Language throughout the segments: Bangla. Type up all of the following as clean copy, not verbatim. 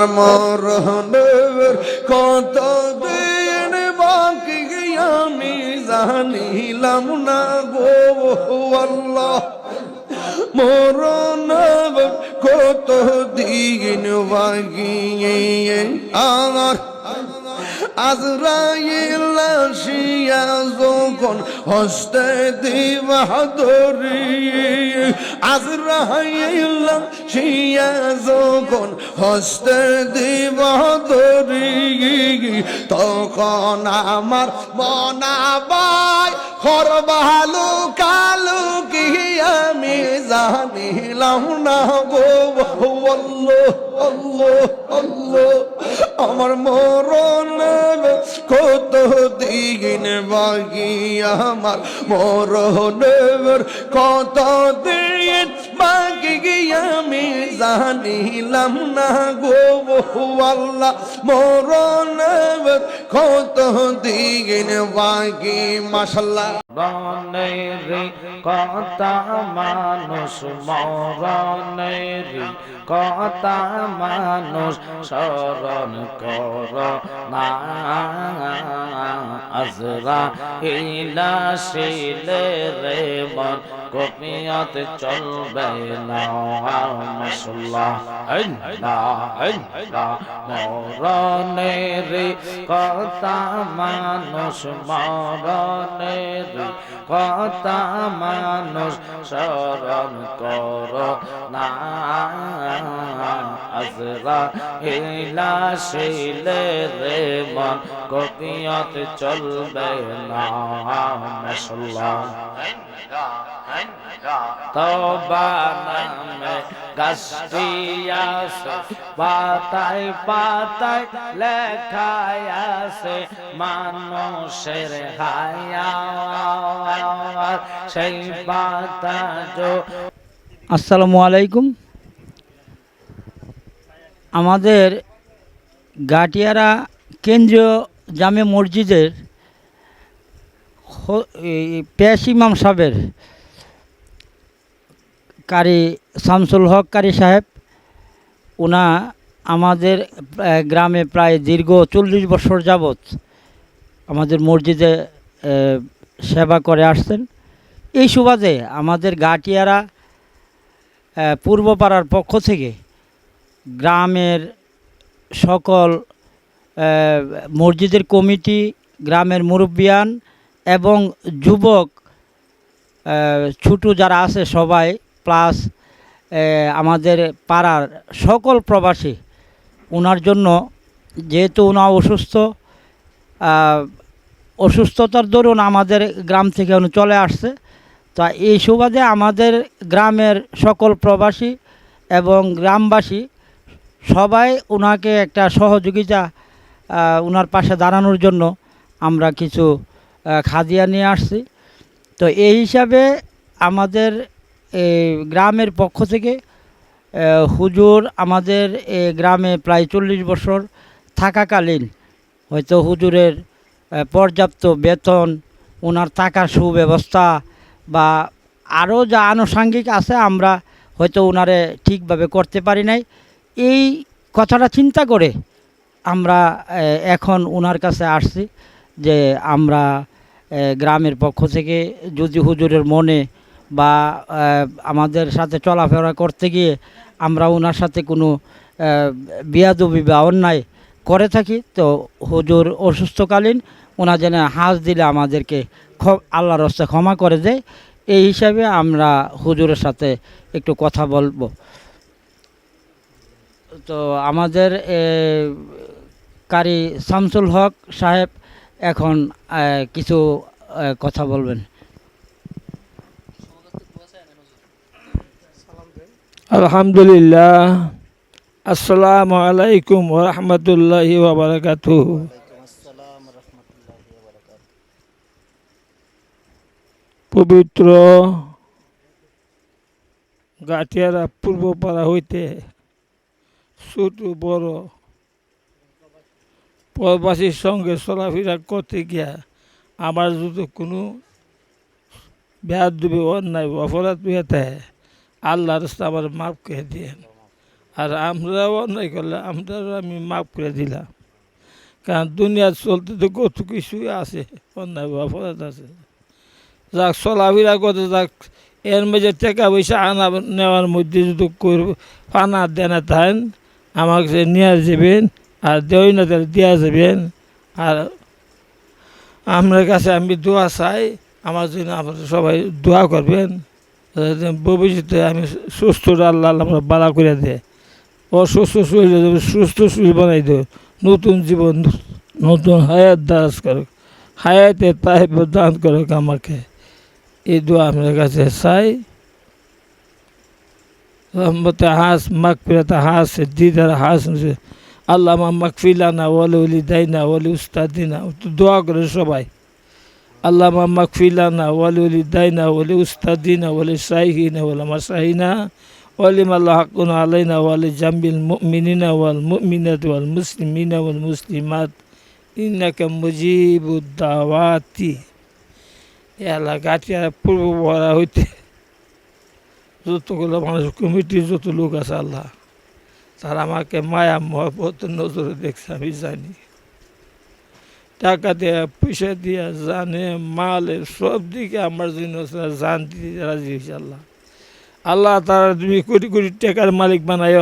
আমার মরণের কত দিন বাকি আমি জানিলাম না গো আল্লাহ মরণের কত দিন বাকি আমার আজরাইল আসিয়া যখন হস্তে দিবা ধরি আজরাইল আসিয়া যখন হস্তে দিবা ধরি তখন আমার মনাবাই করবালু কালু কি আমি জানিলাম না গো আল্লাহ আল্লাহ আল্লাহ আমার মরণের কত দিন বাকি আমার মরণের কত দিন বাকি আমি জানিলাম না গো আল্লাহ মরণের কত দিন বাকি মাশাআল্লাহ মরণের কথা মানুষ মরণের কথা মানুষ স্মরণ কর না আজরাইল আসিলে রে মন কপিয়ত চলবে না মাশাআল্লাহ মরণের কথা মানুষ মরণের কথা মানুষ স্মরণ কর না আজরাইল আসিলে রে মন কপিয়ত চলবে না মাশাআল্লাহ তওবা নামে গাছটি আছে পাতায় পাতায় লেখায় আছে মানুষের হায়াত সেই পাতা আসসালামু আলাইকুম। আমাদের গাটিয়ারা কেন্দ্রীয় জামে মসজিদের পেশ ইমাম সাহেবের কারি শামসুল হক কারি সাহেব ওনা আমাদের গ্রামে প্রায় দীর্ঘ 40 বছর যাবৎ আমাদের মসজিদে সেবা করে আসছেন। এই সুবাদে আমাদের গাটিয়ারা পূর্বপাড়ার পক্ষ থেকে গ্রামের সকল মসজিদের কমিটি, গ্রামের মুরব্বিয়ান এবং যুবক ছোটো যারা আছে সবাই প্লাস আমাদের পাড়ার সকল প্রবাসী ওনার জন্য, যেহেতু ওনা অসুস্থতার দরুন আমাদের গ্রাম থেকে উনি চলে আসছে, তা এই সুবাদে আমাদের গ্রামের সকল প্রবাসী এবং গ্রামবাসী সবাই ওনাকে একটা সহযোগিতা ওনার পাশে দাঁড়ানোর জন্য আমরা কিছু খাদিয়া নিয়ে আসছি। তো এই হিসাবে আমাদের গ্রামের পক্ষ থেকে হুজুর আমাদের গ্রামে প্রায় 40 বছর থাকাকালীন হয়তো হুজুরের পর্যাপ্ত বেতন, ওনার থাকার সুব্যবস্থা বা আরও যা আনুষঙ্গিক আছে আমরা হয়তো ওনারে ঠিকভাবে করতে পারি নাই। এই কথাটা চিন্তা করে আমরা এখন ওনার কাছে আসছি যে আমরা গ্রামের পক্ষ থেকে যদি হুজুরের মনে বা আমাদের সাথে চলাফেরা করতে গিয়ে আমরা ওনার সাথে কোনো বেয়াদবি বা অন্যায় করে থাকি, তো হুজুর অসুস্থকালীন ওনা যেন হাজ দিলে আমাদেরকে আল্লাহর রাস্তায় ক্ষমা করে দেয়। এই হিসাবে আমরা হুজুরের সাথে একটু কথা বলবো। তো আমাদের কারি শামসুল হক সাহেব এখন কিছু কথা বলবেন। আলহামদুলিল্লাহ, আসসালামু আলাইকুম ওয়া রাহমাতুল্লাহি ওয়া বারাকাতুহু। পবিত্র গাটিয়ারা পূর্বপাড়া হইতে ছোট বড় প্রবাসীর সঙ্গে চলাফেরা করতে গিয়া আমার যদি কোনো বেয়াদবি অন্যায় অপরাধ হয়ে থাকে আল্লাহর রাস্তায় আমার মাফ করে দিয়েন। আর আমরাও অন্যায় করলে আমরাও আমি মাফ করে দিলাম, কারণ দুনিয়ার চলতে তো কত কিছুই আছে, অন্যায় বা অপরাধ আছে। যাক চলাফেরা করতে যাক, এর মধ্যে টাকা পয়সা আনা নেওয়ার মধ্যে যদি পানা দেনা থাকেন আমাকে নিয়ে যাবেন, আর দেওই না তাহলে দেওয়া যাবেন। আর আপনার কাছে আমি দোয়া চাই, আমার জন্য আপনারা সবাই দোয়া করবেন, ভবিষ্যতে আমি সুস্থ আল্লাহ আমরা বালা করে দেয়, অসুস্থ শরীর সুস্থ শরীর বানাই দেয়, নতুন জীবন নতুন হায়াত দারাজ করুক, হায়াতে তাই দান করুক আমাকে, এই দোয়া আপনার কাছে চাই। রহমতে হাস মাগফিরাতে হাস দিদার হাস আল্লাহ মাগফিলানা ওয়ালি ওলি দাইনা ওয়ালি উস্তাদিনা, দোয়া করে সবাই। আল্লাহ মাগফিলানা ওয়ালি ওলি দাইনা ওয়ালি উস্তাদিনা ওয়ালি শাইহিনা ওয়াল মাসাহিনা ওয়ালি মাল্লাহ হাকুন আলাইনা ওয়ালি জাম্বিল মুমিনিনা ওয়াল মুমিনাত ওয়াল মুসলিমিনা ওয়াল মুসলিমাত ইন্নাকা মুজিবুদ দাওয়াতি। এলাকাটিয়া পূর্ব বড়া হইতে যতগুলো মানুষ কমিটির যত লোক আছে আল্লাহ, তারা আমাকে মায়া মহব্বতের নজরে দেখছে আমি জানি। টাকা দেয়া পয়সা দিয়া জানে মালের সব দিকে আমার জন্য জান দিতে রাজি হয়েছে আল্লাহ। আল্লাহ তারা তুমি কোটি কোটি টাকার মালিক বানায়,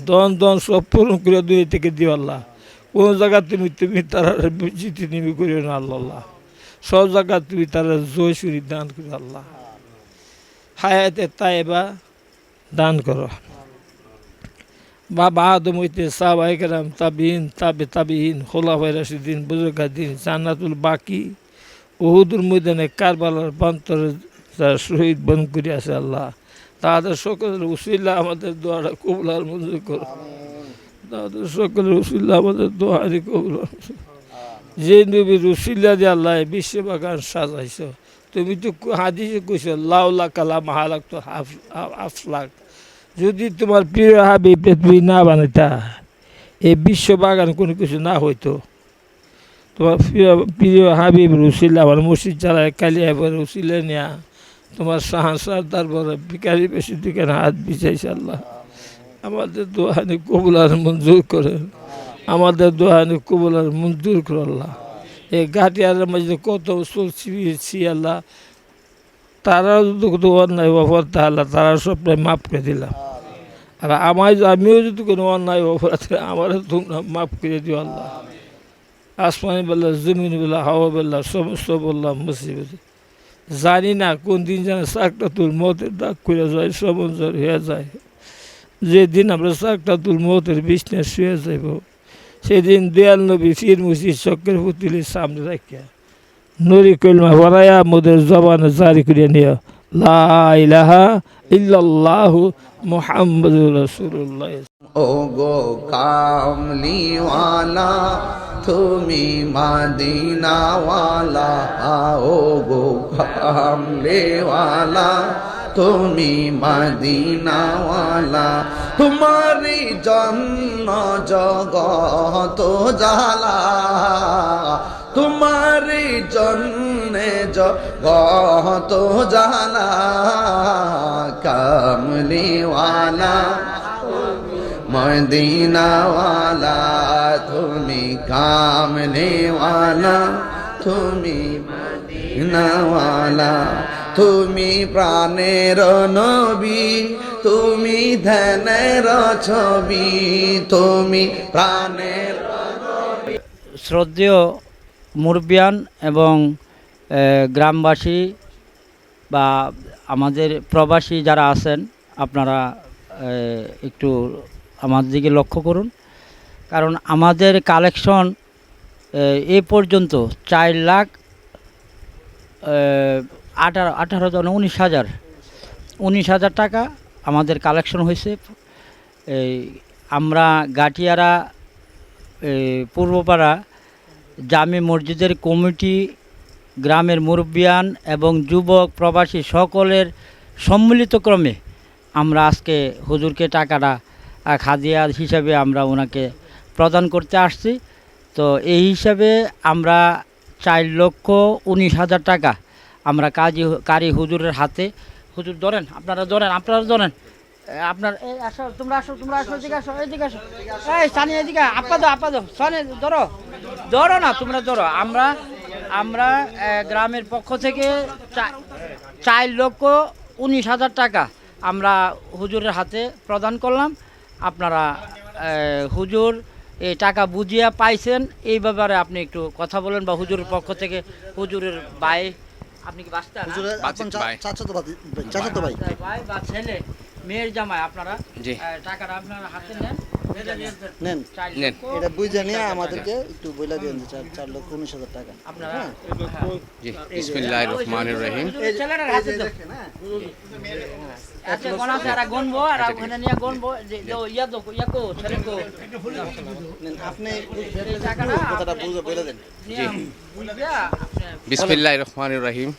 দন দন সব পূরণ করে দুই থেকে দিও আল্লাহ। কোন জায়গা তুমি তারা জিতে নিবি করিও না আল্লাহ, সব জায়গা তুমি তারা জয়সুরি দান করো আল্লাহ। হায়াতে তাইবা দান করো বাবা আদম হইতে সাহাবায়ে কেরাম তাবিঈন তাবিঈন খোলাফায়ে রাশিদিন বুজুর্গাদিন জান্নাতুল বাকি উহুদের ময়দানে কারবালার প্রান্তরে যারা শহীদ বন করে আছে আল্লাহ, তাদের সকলের উসিলা আমাদের দোয়াটা কবুল আর মঞ্জুর করো। তাদের সকলের উসিলা আমাদের দোয়ারি কবুল। যে নবীর উসিলা দিয়ে আল্লাহ বিশ্ব বাগান সাজাইছ, তুমি তো হাদিসে কইছ লাউলা কালাম হালাক তো আফলাক, যদি তোমার প্রিয় হাবিব তুমি না বানাইতা এই বিশ্ব বাগান কোনো কিছু না হইতো। তোমার প্রিয় হাবিব রুসিল্লা আমার মসজিদ জ্বালায় কালিয়া পরে রুসিলে নেয়া তোমার শাহান সর্দার বলে ভিকারি বেশি দিকে হাত বিছাইছে আল্লাহ। আমাদের দোহানি কবুল আর মঞ্জুর করেন, আমাদের দোহানি কবুল আর মঞ্জুর করে আল্লাহ। এই গাটিয়ার মাঝে কত চলছি আল্লাহ, তারাও যদি অন্যায় অপরাধ আল্লাহ তারা সব মাফ করে দিলাম। আর আমিও যদি কোনো অন্যায় অপরাধ আমারও তোমরা মাফ করে দিও আল্লাহ। আসমানি বললাম জমিন বললাম হাওয়া বললাম সমস্ত বললাম মুসিবত, জানি না কোন দিন যেন সাকরাতুল মতের ডাক করে যায়, সমঞ্জর হয়ে যায়। যেদিন আমরা সাকরাতুল মতের বিছনায় শুয়ে যাইব সেদিন দয়াল নবী ফির মুসিদ চক্রের পুতুলের সামনে রাখিয়া নুরি কলমা বরাইয়া মোদের জবানে জারি করে নিও লা ইলাহা ইল্লাল্লাহু মুহাম্মাদুর রাসূলুল্লাহ। ও গো কামলিওয়ালা তুমি মদিনাওয়ালা, ও গো কামলিওয়ালা তুমি মদিনাওয়ালা, তোমারি জন্য জগত জালা, তোমারি জন্যে জগত জালা, কামলিওয়ালা মদিনাওয়ালা তুমি কামলিওয়ালা, তুমি মদিনাওয়ালা, তুমি প্রাণের নবী, তুমি ধ্যানের ছবি, তুমি প্রাণের। শ্রদ্ধেয় মুরব্বিয়ান এবং গ্রামবাসী বা আমাদের প্রবাসী যারা আছেন, আপনারা একটু আমার দিকে লক্ষ্য করুন, কারণ আমাদের কালেকশন এ পর্যন্ত 4,18,19,000 টাকা আমাদের কালেকশন হয়েছে। আমরা গাটিয়ারা পূর্বপাড়া জামে মসজিদের কমিটি, গ্রামের মুরব্বিয়ান এবং যুবক প্রবাসী সকলের সম্মিলিত ক্রমে আমরা আজকে হুজুরকে টাকাটা খাদিয়া হিসাবে আমরা ওনাকে প্রদান করতে আসছি। তো এই হিসাবে আমরা 4,19,000 টাকা আমরা কারি হুজুরের হাতে, হুজুর ধরেন, আপনারা ধরেন আপনার এই আসো, তোমরা আসো, এদিকে আসো, এদিকে আসো। এই সানি এদিকে, আপা দাও, সানি ধরো, না তোমরা ধরো। আমরা গ্রামের পক্ষ থেকে 4,19,000 টাকা আমরা হুজুরের হাতে প্রদান করলাম। আপনারা হুজুর এই টাকা বুঝিয়ে পাইছেন, এই ব্যাপারে আপনি একটু কথা বলেন, বা হুজুরের পক্ষ থেকে হুজুরের ভাই, আপনি কি বাস্তা চাচাতো ভাই ভাই বা ছেলে, মেয়ের জামাই, আপনারা জি। টাকাটা আপনারা হাতে নেন, নেন নেন। এটা বুঝে নিয়ে আমাদেরকে একটু বলে দিন 4,19,000 টাকা আপনারা জি, বিসমিল্লাহির রহমানির রহিম। ছেলেটার হাতে দাও। আচ্ছা গোনা সারা গনবো, আর ওখানে নিয়ে গনবো যে ইয়াকো ছেলেকো নেন, আপনি এই টাকাটা কথাটা বুঝে বলে দেন। নিয়ে বুঝিয়া আপনি বিসমিল্লাহির রহমানির রহিম।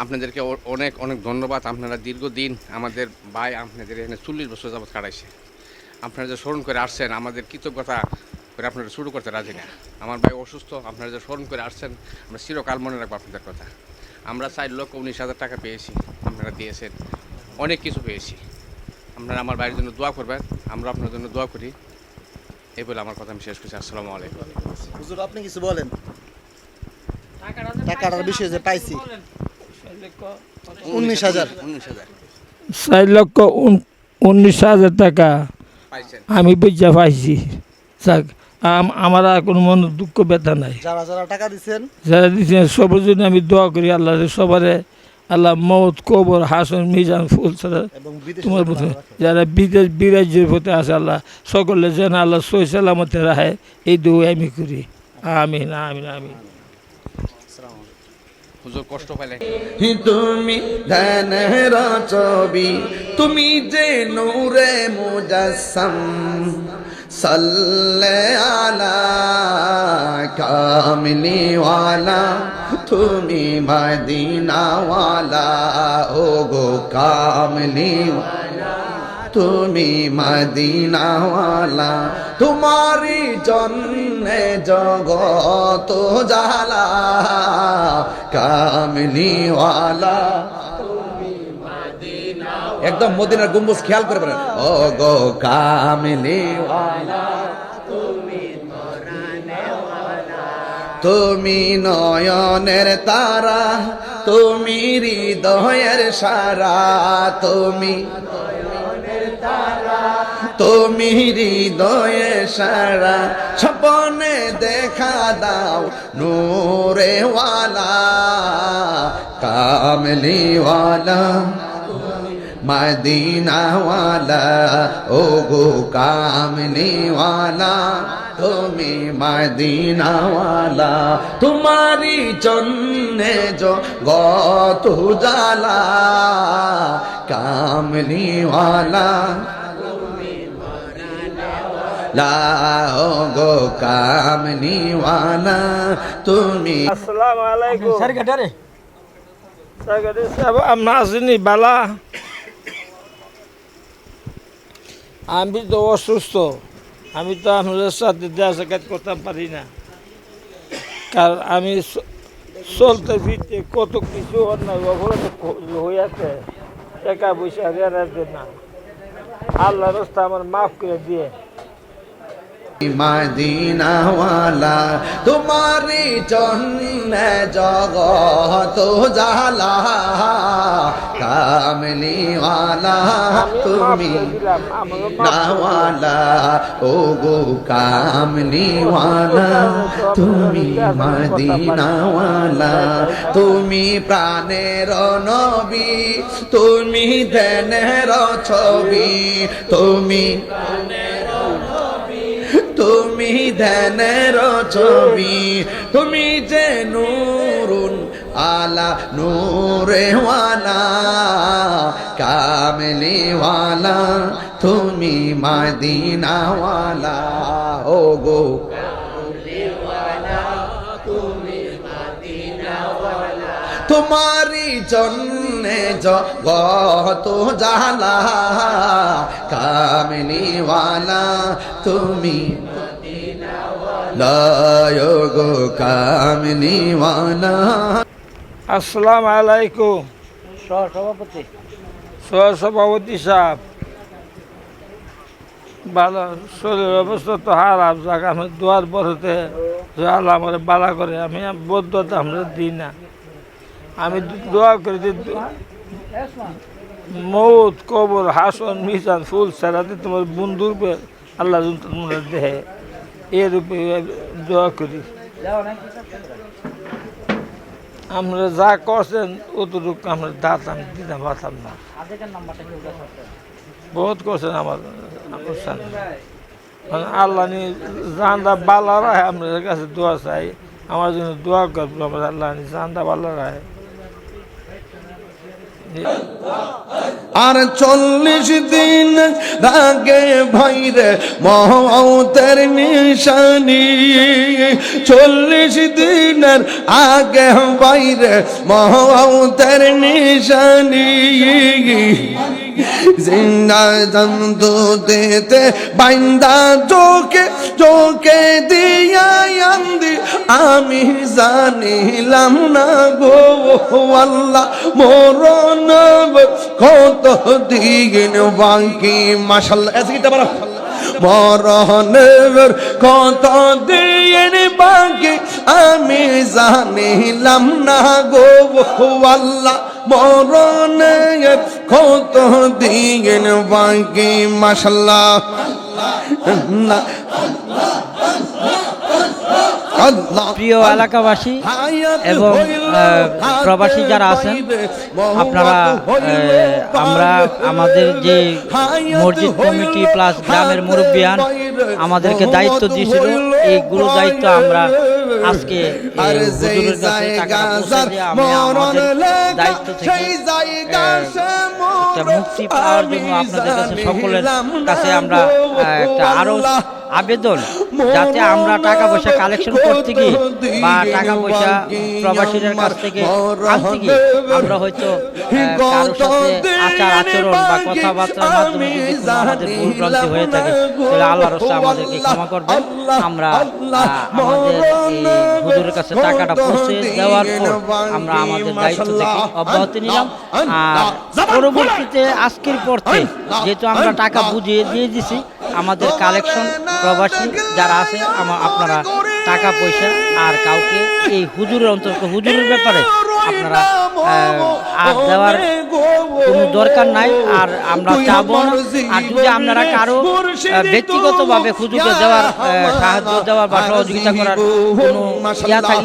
আপনাদেরকে অনেক অনেক ধন্যবাদ। আপনারা দীর্ঘদিন আমাদের ভাই আপনাদের এখানে 40 বছর যাবৎ কাটাইছে। আপনারা যে স্মরণ করে আসছেন, আমাদের কৃতজ্ঞতা করে আপনারা শুরু করতে রাজি না। আমার ভাই অসুস্থ, আপনারা যে স্মরণ করে আসছেন, আমরা চিরকাল মনে রাখবো আপনাদের কথা। আমরা 4,19,000 টাকা পেয়েছি, আপনারা দিয়েছেন, অনেক কিছু পেয়েছি। আপনারা আমার ভাইয়ের জন্য দোয়া করবেন, আমরা আপনার জন্য দোয়া করি। এই বলে আমার কথা আমি শেষ করছি। আসসালামু আলাইকুম। হুজুর আপনি কিছু বলেন। টাকাটার টাকাটার বিষয়ে যে পাইছি বলেন। 19,000 4,19,000 টাকা পাইছেন। আমি বুঝা পাইছি। যাক, আমার আর কোনো মনে দুঃখ ব্যথা নাই। যারা যারা টাকা দিচ্ছেন যারা দিচ্ছেন সবার জন্য আমি দোয়া করি, আল্লাহ সবারে আল্লাহ মৌত, কবর, হাসন, মিজান, ফুল ছাড়া এবং বিদেশে তোমার মতো যারা বিদেশ বিরাজ্যের প্রতি আছে, আল্লাহ সকলে যেন আল্লাহ সই সালামতে রাখে, এই দোয়া আমি করি। আমিন, আমিন, আমিন। হুজুর কষ্ট পাইলেন। তুমি ধ্যানের ছবি, তুমি যে নূরে মুজাসসাম, সাল্লে আলা কামলি ওয়ালা, তুমি মদিনা ওয়ালা, ও গো কামলি ওয়ালা, তুমি মদিনা ওয়ালা, তোমারি জন্যে জগত জালা, কামলি ওয়ালা, একদম মদিনার গম্বুজ খেয়াল করে বলেন, ও গো কামলি ওয়ালা, তুমি নয়নের তারা, তুমি হৃদয়ের সারা, তুমি হৃদয়ে সারা, স্বপ্নে দেখা দাও নূরে ওয়ালা, কামলি ওয়ালা, মদিনা ওয়ালা, ও গো কামলি ওয়ালা, তুমি মদিনা ওয়ালা, তোমারি জন্যে জগত জালা, কামলি ওয়ালা, লাও গো কামলি ওয়ালা, তুমি। আসসালামু আলাইকুম। স্যার গেটারে আমরা আসিনি বালা, আমি তো অসুস্থ, আমি তো আপনাদের সাথে দেওয়া সাক্ষাৎ করতে পারি না, কারণ আমি চলতে ফিরতে কত কিছু অন্যায় অপরাধ হইয়াছে, টাকা পয়সা দেওয়ার জন্য। আল্লাহ রাস্তা আমার মাফ করে দিয়ে। মদিনা ওয়ালা, তোমারি জন্যে জগত জালা, কামলি ওয়ালা, তুমি নাওয়ালা, ও গো কামলি ওয়ালা, তুমি মদিনা ওয়ালা, তুমি প্রাণের নবী, তুমি ধ্যানের ছবি, তুমি ধ্যানের ছবি, তুমি যে নূরুন আলা নূরে ওয়ালা, কামলি ওয়ালা, তুমি মদিনা ওয়ালা, ও গো তোমারি জন্যে জগত জালা, কামলি ওয়ালা, তুমি লায়ো গো কামলি ওয়ালা। আসসালামু আলাইকুম। সভাপতি সহসভাপতি সাহেব, ভালো শরীরের অবস্থা তো খারাপ যাক আমি দোয়ার পরেতে আল্লাহ আমার বালা করে আমি বদ্ধতা আমরা দিই না আমি দোয়া করি যে মৌত কবর হাসন মিশান ফুল সারাতে তোমার বন্ধুর আল্লাহ তোমরা দেহে এর উপরে দোয়া করি আমরা যা করছেন অতটুকু আমরা দাঁতাম দিতাম পারতাম না বহুত করছেন আমার আল্লাহ নিয়ে জানদা বালা রায় আমাদের কাছে দোয়া চাই আমার জন্য দোয়া করবো আমার আল্লাহ নিয়ে জানদা বালা রায় আর 40 দিন আগে ভাইরে মওতের নিশানি 40 দিনের আগে ভাইরে মওতের নিশানি জিন্দা জন্তু দেতে বাইন্দা চোখে দিয়া আন্দি আমি জানিলাম না গো আল্লাহ মরণ কত দিন বাকি মাশাআল্লাহ এসিটা বড় মরণের কত দিন বাকি আমি জানিলাম না গো আল্লাহ মরণের কত দিন বাকি মাশাআল্লাহ প্রিয় এলাকাবাসী এবং প্রবাসী যারা আছেন আপনারা আমরা আমাদের যে মসজিদ কমিটি প্লাস গ্রামের মুরব্বিয়ান আমাদেরকে দায়িত্ব দিয়েছিল এইগুলো দায়িত্ব আমরা আজকে হুজুরের কাছে টাকা পৌঁছে দিয়ে আমি আমাদের দায়িত্ব থেকে একটা মুক্তি পাওয়ার জন্য আপনাদের কাছে সকলের কাছে আমরা একটা আরো আবেদন যাতে আমরা টাকা পয়সা কালেকশন করতে গিয়ে বা টাকা পয়সা প্রবাসীদের কাছ থেকে আনতে গিয়ে আমরা হয়তো কারোর সাথে আচার আচরণ বা কথাবার্তার মাধ্যমে যদি কোনো আমাদের ভুল ভ্রান্তি হয়ে থাকে তাহলে আল্লাহর রাস্তায় আমাদেরকে ক্ষমা করবেন আমরা আমাদের এই হুজুরের কাছে টাকাটা পৌঁছে দেওয়ার পর আমরা আমাদের দায়িত্ব থেকে অব্যাহতি নিলাম আর পরবর্তীতে আজকের পর থেকে যেহেতু আমরা টাকা বুঝিয়ে দিয়ে দিছি আমাদের কালেকশন প্রবাসী যারা আছে আপনারা টাকা পয়সা আর কাউকে এই হুজুরের অন্তর্গত হুজুরের ব্যাপারে আপনারা আর দেওয়ার কোনো দরকার নাই আর আমরা চাবো না আর যদি আপনারা কারো ব্যক্তিগতভাবে হুজুরকে দেওয়ার সাহায্য দেওয়ার বা সহযোগিতা করার কোনো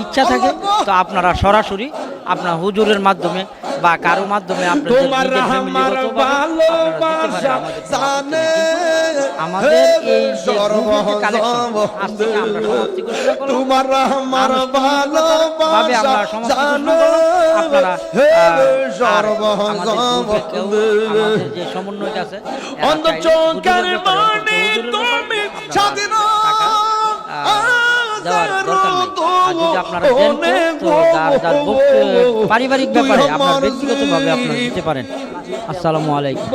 ইচ্ছা থাকে তো আপনারা সরাসরি আপনার হুজুরের মাধ্যমে বা কারো মাধ্যমে আপনাদের নিজের ফ্যামিলিগতভাবে আমাদের এই যে কালেকশন আজ থেকে আমরা সমাপ্তি ঘোষণা করলাম ভাবে আমরা সমাপ্তি ঘোষণা করলাম আপনারা আমাদের যে সমন্বয় আছে দেওয়ার দরকার নেই আর যদি আপনারা দেন তো যার পারিবারিক ব্যাপারে আপনার ব্যক্তিগতভাবে আপনারা দিতে পারেন আসসালামু আলাইকুম